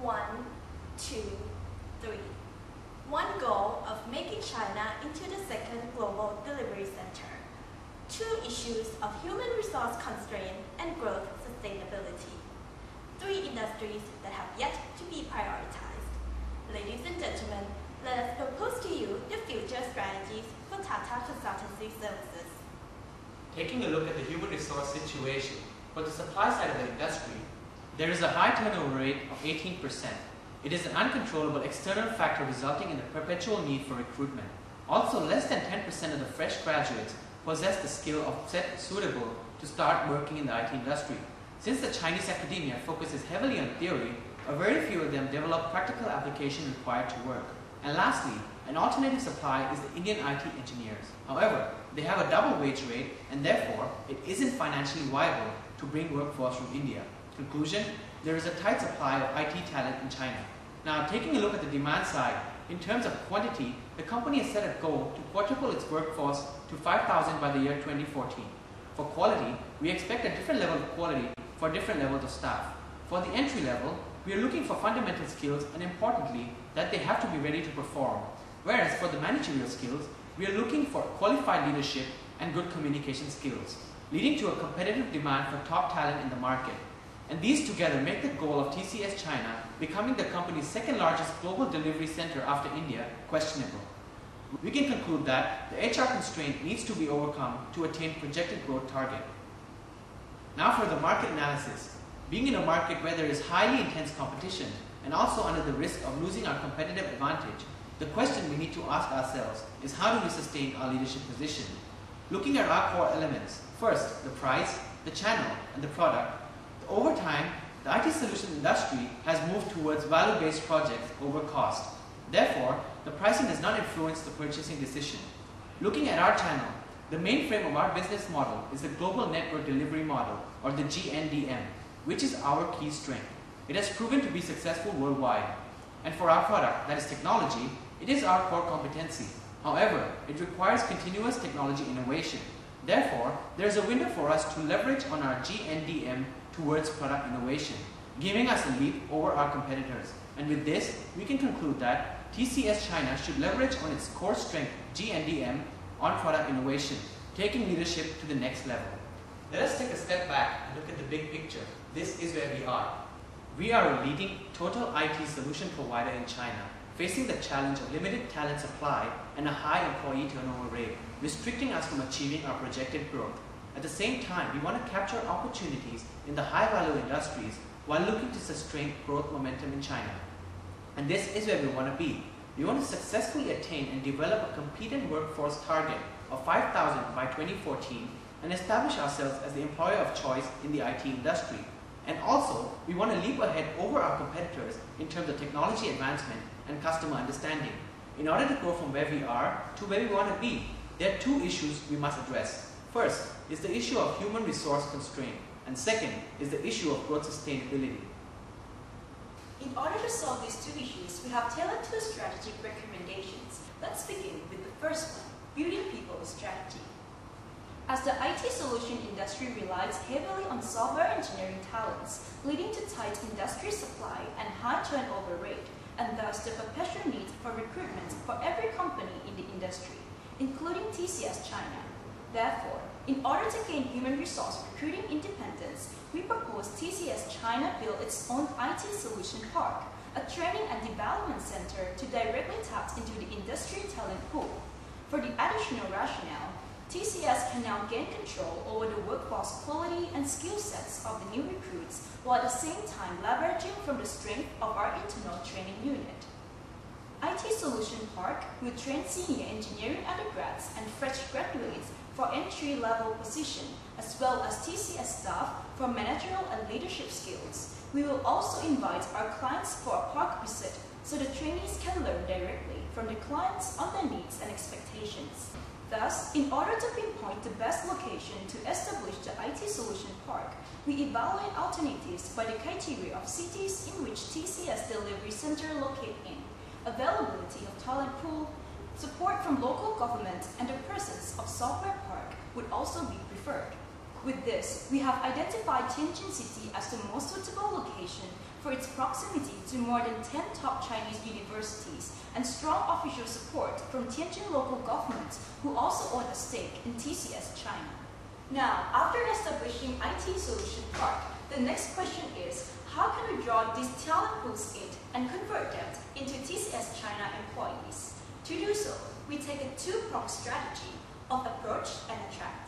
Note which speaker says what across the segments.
Speaker 1: 1, 2, 3. One goal of making China into the second global delivery center. 2 issues of human resource constraint and growth sustainability. 3 industries that have yet to be prioritized. Ladies and gentlemen, let us propose to you the future strategies for Tata Consultancy Services.
Speaker 2: Taking a look at the human resource situation for the supply side of the industry, there is a high turnover rate of 18%. It is an uncontrollable external factor resulting in a perpetual need for recruitment. Also, less than 10% of the fresh graduates possess the skill of suitable to start working in the IT industry. Since the Chinese academia focuses heavily on theory, a very few of them develop practical application required to work. And lastly, an alternative supply is the Indian IT engineers. However, they have a double wage rate and therefore it isn't financially viable to bring workforce from India. Conclusion, there is a tight supply of IT talent in China. Now, taking a look at the demand side, in terms of quantity, the company has set a goal to quadruple its workforce to 5,000 by the year 2014. For quality, we expect a different level of quality for different levels of staff. For the entry level, we are looking for fundamental skills and importantly, that they have to be ready to perform. Whereas for the managerial skills, we are looking for qualified leadership and good communication skills, leading to a competitive demand for top talent in the market. And these together make the goal of TCS China becoming the company's second largest global delivery center after India questionable. We can conclude that the HR constraint needs to be overcome to attain projected growth target. Now for the market analysis. Being in a market where there is highly intense competition and also under the risk of losing our competitive advantage, the question we need to ask ourselves is how do we sustain our leadership position? Looking at our core elements, first the price, the channel and the product. Over time, the IT solution industry has moved towards value-based projects over cost. Therefore, the pricing does not influence the purchasing decision. Looking at our channel, the main frame of our business model is the Global Network Delivery Model, or the GNDM, which is our key strength. It has proven to be successful worldwide. And for our product, that is technology, it is our core competency. However, it requires continuous technology innovation. Therefore, there is a window for us to leverage on our GNDM towards product innovation, giving us a leap over our competitors. And with this, we can conclude that TCS China should leverage on its core strength, GNDM, on product innovation, taking leadership to the next level. Let us take a step back and look at the big picture. This is where we are. We are a leading total IT solution provider in China, facing the challenge of limited talent supply and a high employee turnover rate, restricting us from achieving our projected growth. At the same time, we want to capture opportunities in the high-value industries while looking to sustain growth momentum in China. And this is where we want to be. We want to successfully attain and develop a competent workforce target of 5,000 by 2014 and establish ourselves as the employer of choice in the IT industry. And also, we want to leap ahead over our competitors in terms of technology advancement and customer understanding. In order to go from where we are to where we want to be, there are 2 issues we must address. First is the issue of human resource constraint, and second is the issue of growth sustainability.
Speaker 1: In order to solve these 2 issues, we have tailored 2 strategic recommendations. Let's begin with the first one, building people strategy. As the IT solution industry relies heavily on software engineering talents, leading to tight industry supply and high turnover rate, and thus the perpetual need for recruitment for every company in the industry, including TCS China. Therefore, in order to gain human resource recruiting independence, we propose TCS China build its own IT solution park, a training and development center to directly tap into the industry talent pool. For the additional rationale, TCS can now gain control over the workforce quality and skill sets of the new recruits, while at the same time leveraging from the strength of our internal training unit. IT Solution Park will train senior engineering undergrads and fresh graduates for entry-level position, as well as TCS staff for managerial and leadership skills. We will also invite our clients for a park visit so the trainees can learn directly from the clients on their needs and expectations. Thus, in order to pinpoint the best location to establish the IT Solution Park, we evaluate alternatives by the criteria of cities in which TCS Delivery Center locate in, availability of talent pool, support from local government, and the presence of software park would also be preferred. With this, we have identified Tianjin City as the most suitable location for its proximity to more than 10 top Chinese universities and strong official support from Tianjin local governments who also own a stake in TCS China. Now, after establishing IT Solution Park, the next question is, how can we draw these talent pools in and convert them into TCS China employees? To do so, we take a two-pronged strategy of approach and attract.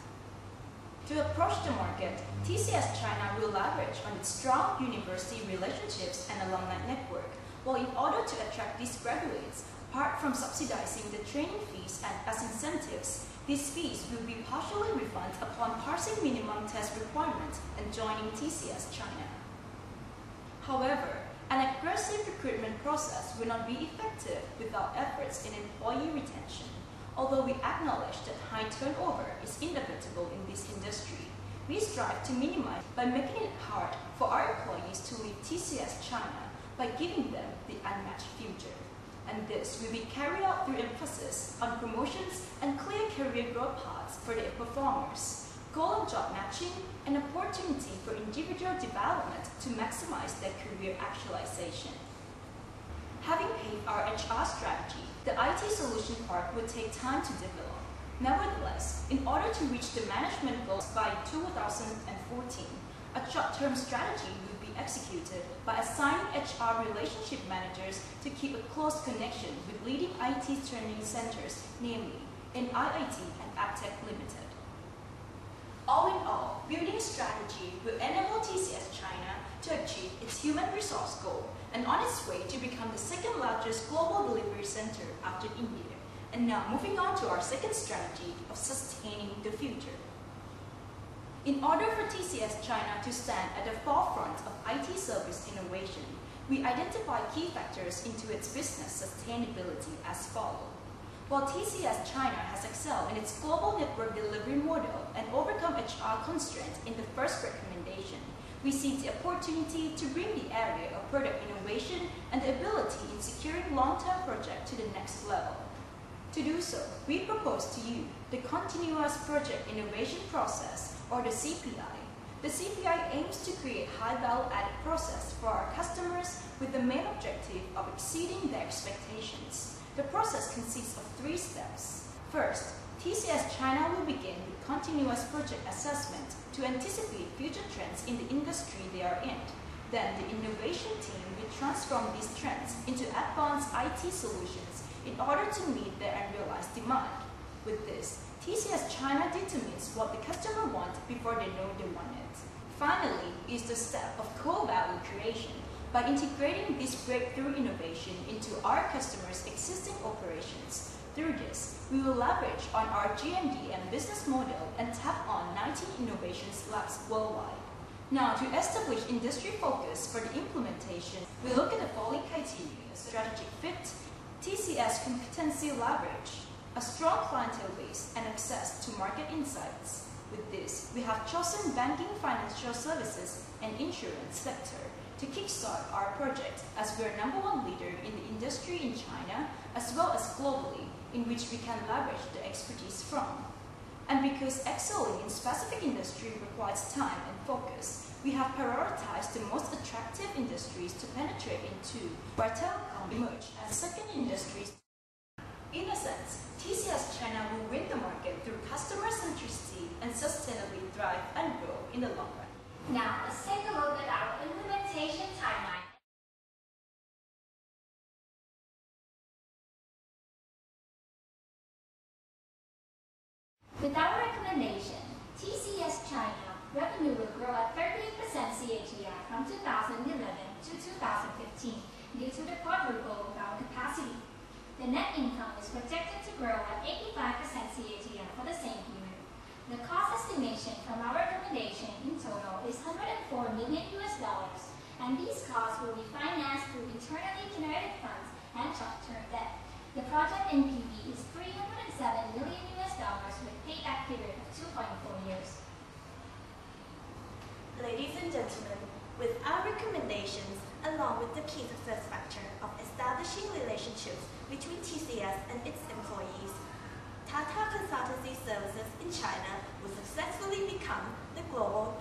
Speaker 1: To approach the market, TCS China will leverage on its strong university relationships and alumni network, while in order to attract these graduates, apart from subsidizing the training fees and as incentives, these fees will be partially refunded upon passing minimum test requirements and joining TCS China. However, an aggressive recruitment process will not be effective without efforts in employee retention. Although we acknowledge that high turnover is inevitable in this industry, we strive to minimize by making it hard for our employees to leave TCS China by giving them the unmatched future. And this will be carried out through emphasis on promotions and clear career growth paths for their performers, goal and job matching, and opportunity for individual development to maximize their career actualization. Having paved our HR strategy, the IT Solution Park will take time to develop. Nevertheless, in order to reach the management goals by 2014, a short-term strategy will be executed by assigning HR relationship managers to keep a close connection with leading IT training centers, namely NIIT and AppTech Limited. All in all, building strategy will enable TCS China to achieve its human resource goal and on its way to become the second largest global delivery center after India. And now moving on to our second strategy of sustaining the future. In order for TCS China to stand at the forefront of IT service innovation, we identify key factors into its business sustainability as follows. While TCS China has excelled in its global network delivery model and overcome HR constraints in the first recommendation, we see the opportunity to bring the area of product innovation and the ability in securing long-term projects to the next level. To do so, we propose to you the Continuous Project Innovation Process, or the CPI. The CPI aims to create high-value-added process for our customers with the main objective of exceeding their expectations. The process consists of 3 steps. First, TCS China will begin with continuous project assessment to anticipate future trends in the industry they are in. Then the innovation team will transform these trends into advanced IT solutions in order to meet their unrealized demand. With this, TCS China determines what the customer wants before they know they want it. Finally is the step of co-value creation. By integrating this breakthrough innovation into our customers' existing operations. Through this, we will leverage on our GMDM business model and tap on 19 innovations labs worldwide. Now, to establish industry focus for the implementation, we look at the following criteria: strategic fit, TCS competency leverage, a strong clientele base, and access to market insights. With this, we have chosen banking, financial services, and insurance sector to kickstart our project, as we are #1 leader in the industry in China as well as globally, in which we can leverage the expertise from. And because excelling in specific industry requires time and focus, we have prioritized the most attractive industries to penetrate into, where telecom emerged as second industries. In a sense, TCS China will win the market through customer centricity and sustainably thrive and grow in the long run.
Speaker 3: Now, let's take a look at our implementation timeline. With our recommendation, TCS China revenue will grow at 38% CAGR from 2011 to 2015 due to the quadruple of our capacity. The net income is projected to grow at 85% CAGR for the same period. The cost estimation from our recommendation in total is $104 million, and these costs will be financed through internally generated funds and short-term debt. The project NPV is $307 million with payback period of 2.4 years.
Speaker 4: Ladies and gentlemen, with our recommendations, along with the key success factor of establishing relationships between TCS and its employees, Tata Consultancy Services in China will successfully become the global